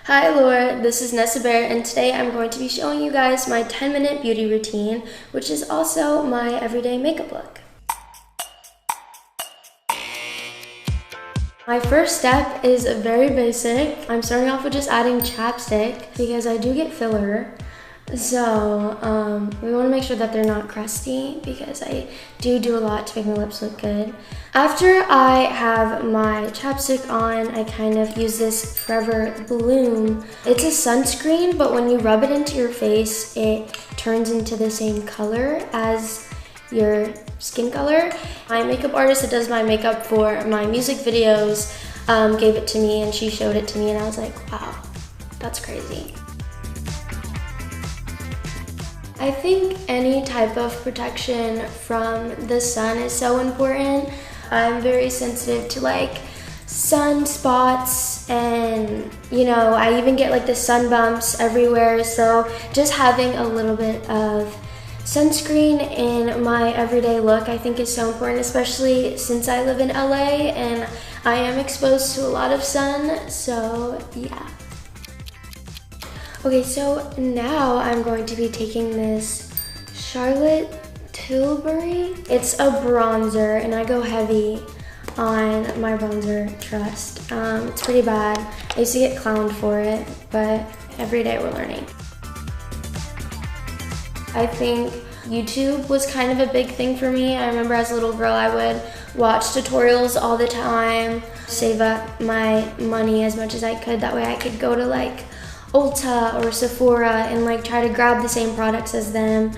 Hi Allure, this is Nessa Barrett, and today I'm going to be showing you guys my 10-minute beauty routine, which is also my everyday makeup look. My first step is very basic. I'm starting off with just adding chapstick because I do get filler. So we want to make sure that they're not crusty because I do a lot to make my lips look good. After I have my chapstick on, I kind of use this Forever Bloom. It's a sunscreen, but when you rub it into your face, it turns into the same color as your skin color. My makeup artist that does my makeup for my music videos gave it to me, and she showed it to me, and I was like, wow, that's crazy. I think any type of protection from the sun is so important. I'm very sensitive to like sunspots, and you know, I even get like the sun bumps everywhere. So just having a little bit of sunscreen in my everyday look I think is so important, especially since I live in LA and I am exposed to a lot of sun, so yeah. Okay, so now I'm going to be taking this Charlotte Tilbury. It's a bronzer, and I go heavy on my bronzer trust. It's pretty bad. I used to get clowned for it, but every day we're learning. I think YouTube was kind of a big thing for me. I remember as a little girl I would watch tutorials all the time, save up my money as much as I could. That way I could go to like Ulta or Sephora and like try to grab the same products as them.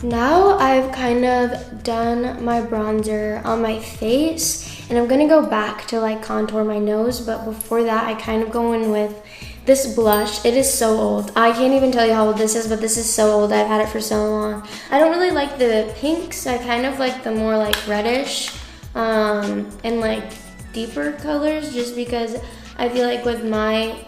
Now I've kind of done my bronzer on my face, and I'm gonna go back to like contour my nose, but before that I kind of go in with this blush. It is so old. I can't even tell you how old this is, but this is so old. I've had it for so long. I don't really like the pinks. I kind of like the more like reddish and like deeper colors, just because I feel like with my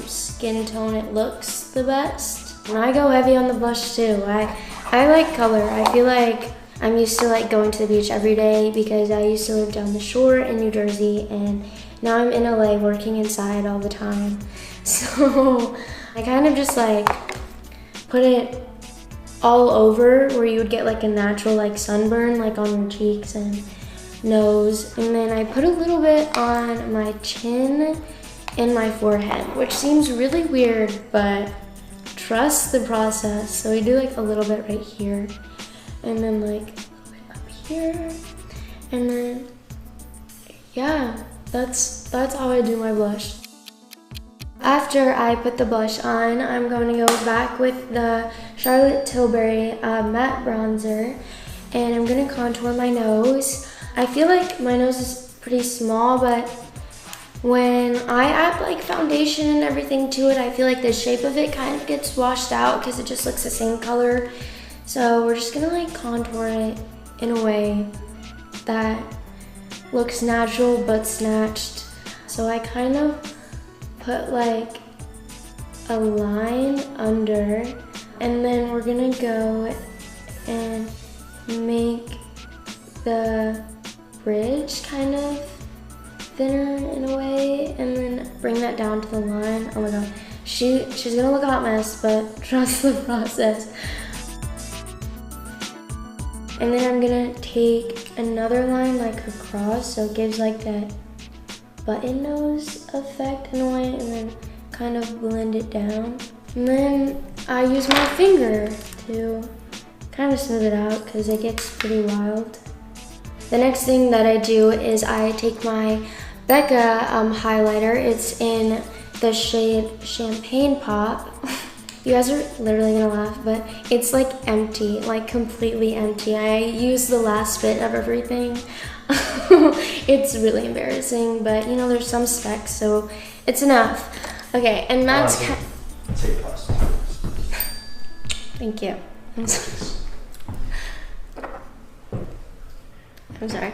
skin tone it looks the best. And I go heavy on the blush too. I like color. I feel like I'm used to like going to the beach every day because I used to live down the shore in New Jersey, and now I'm in LA working inside all the time. So I kind of just like put it all over where you would get like a natural like sunburn like on your cheeks and nose, and then I put a little bit on my chin and my forehead, which seems really weird, but trust the process. So we do like a little bit right here, and then like up here, and then yeah, that's how I do my blush. After I put the blush on, I'm going to go back with the Charlotte Tilbury matte bronzer, and I'm gonna contour my nose. I feel like my nose is pretty small, but when I add like foundation and everything to it, I feel like the shape of it kind of gets washed out because it just looks the same color. So we're just gonna like contour it in a way that looks natural but snatched. So I kind of put like a line under, and then we're gonna go and make the bridge kind of thinner in a way, and then bring that down to the line. Oh my god, she's gonna look a hot mess, but trust the process. And then I'm gonna take another line like across, so it gives like that button nose effect in a way, and then kind of blend it down. And then I use my finger to kind of smooth it out because it gets pretty wild. The next thing that I do is I take my Becca highlighter. It's in the shade Champagne Pop. You guys are literally gonna laugh, but it's like empty, like completely empty. I use the last bit of everything. It's really embarrassing, but you know, there's some specks, so it's enough. Okay, and that's Thank you. I'm sorry.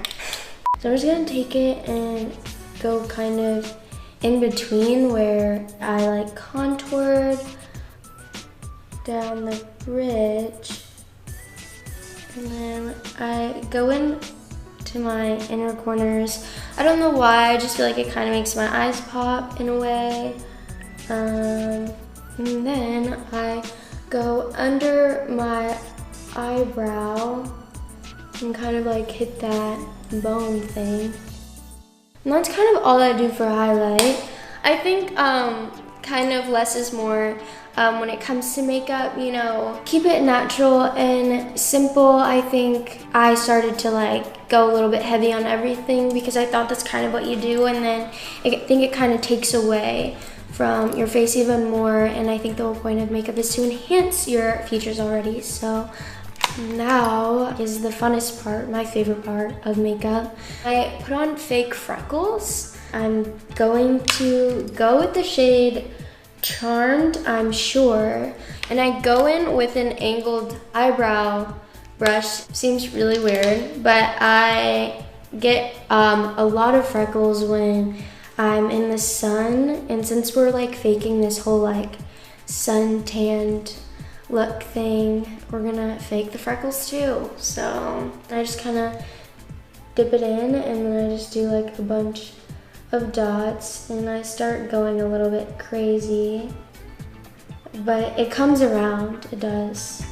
So I'm just gonna take it and go kind of in between where I like contoured down the bridge, and then I go in to my inner corners. I don't know why, I just feel like it kind of makes my eyes pop in a way. And then I go under my eyebrow and kind of like hit that bone thing. And that's kind of all I do for highlight. I think kind of less is more when it comes to makeup, you know, keep it natural and simple. I think I started to like go a little bit heavy on everything because I thought that's kind of what you do, and then I think it kind of takes away from your face even more, and I think the whole point of makeup is to enhance your features already. So now is the funnest part, my favorite part of makeup. I put on fake freckles. I'm going to go with the shade Charmed, I'm sure, and I go in with an angled eyebrow brush. Seems really weird, but I get a lot of freckles when I'm in the sun, and since we're like faking this whole like sun tanned look thing, we're gonna fake the freckles too. So I just kind of dip it in, and then I just do like a bunch of dots, and I start going a little bit crazy, but it comes around, it does.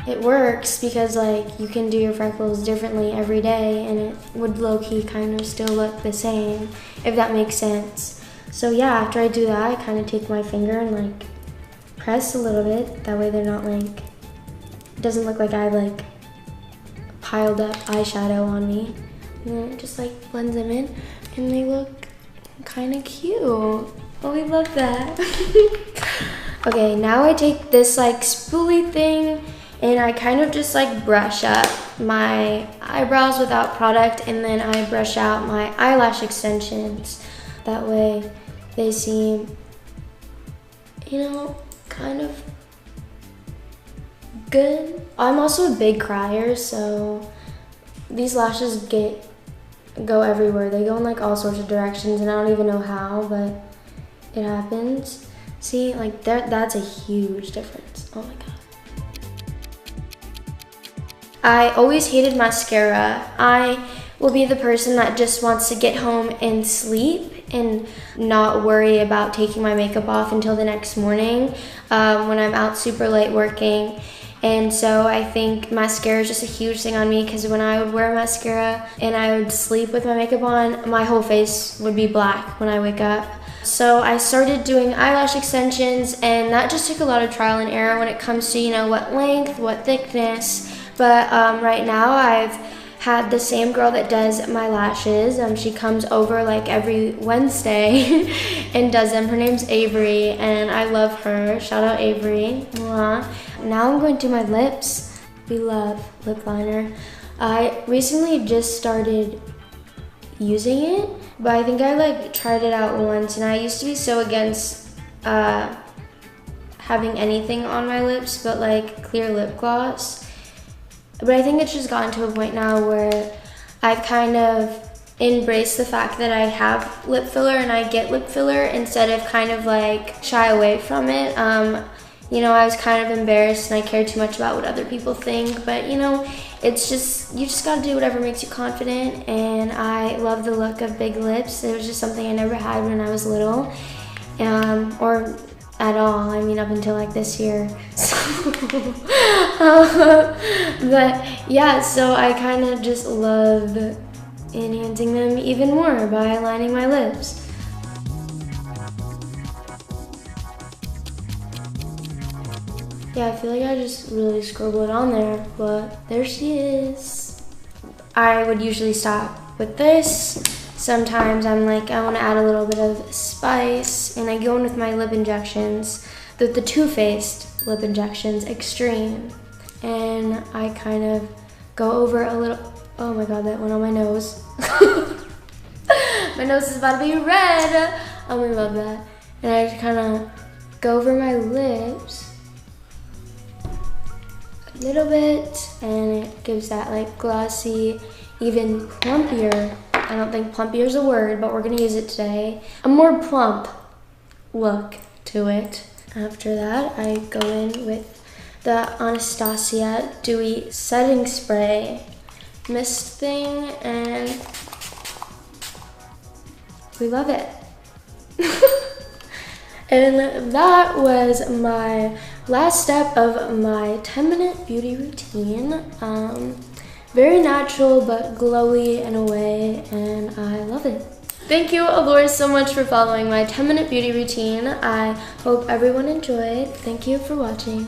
It works because like you can do your freckles differently every day, and it would low-key kind of still look the same, if that makes sense. So yeah, after I do that, I kind of take my finger and like press a little bit, that way they're not like, it doesn't look like I like piled up eyeshadow on me, and then it just like blends them in, and they look kind of cute. Oh, we love that. Okay, now I take this like spoolie thing, and I kind of just like brush up my eyebrows without product, and then I brush out my eyelash extensions. That way they seem, you know, kind of good. I'm also a big crier, so these lashes go everywhere. They go in like all sorts of directions, and I don't even know how, but it happens. See, like that's a huge difference. Oh my god. I always hated mascara. I will be the person that just wants to get home and sleep and not worry about taking my makeup off until the next morning when I'm out super late working. And so I think mascara is just a huge thing on me, because when I would wear mascara and I would sleep with my makeup on, my whole face would be black when I wake up. So I started doing eyelash extensions, and that just took a lot of trial and error when it comes to, you know, what length, what thickness. But right now I've had the same girl that does my lashes. She comes over like every Wednesday and does them. Her name's Avery, and I love her. Shout out Avery. Mwah. Now I'm going to my lips. We love lip liner. I recently just started using it, but I think I like tried it out once, and I used to be so against having anything on my lips but like clear lip gloss. But I think it's just gotten to a point now where I've kind of embraced the fact that I have lip filler and I get lip filler instead of kind of like shy away from it. You know, I was kind of embarrassed and I cared too much about what other people think, but you know, it's just, you just gotta do whatever makes you confident, and I love the look of big lips. It was just something I never had when I was little, or at all. I mean, up until like this year. So, but yeah, so I kind of just love enhancing them even more by lining my lips. Yeah, I feel like I just really scribbled it on there, but there she is. I would usually stop with this. Sometimes I'm like, I want to add a little bit of spice, and I go in with my lip injections, the Too Faced lip injections, Extreme. And I kind of go over a little, oh my god, that went on my nose. My nose is about to be red. Oh, we love that. And I just kind of go over my lips a little bit, and it gives that like glossy, even plumpier, I don't think plumpier is a word, but we're gonna use it today, a more plump look to it. After that, I go in with the Anastasia Dewy Setting Spray mist thing, and we love it. And that was my last step of my 10-minute beauty routine. Very natural but glowy in a way, and I love it. Thank you, Allure, so much for following my 10-minute beauty routine. I hope everyone enjoyed. Thank you for watching.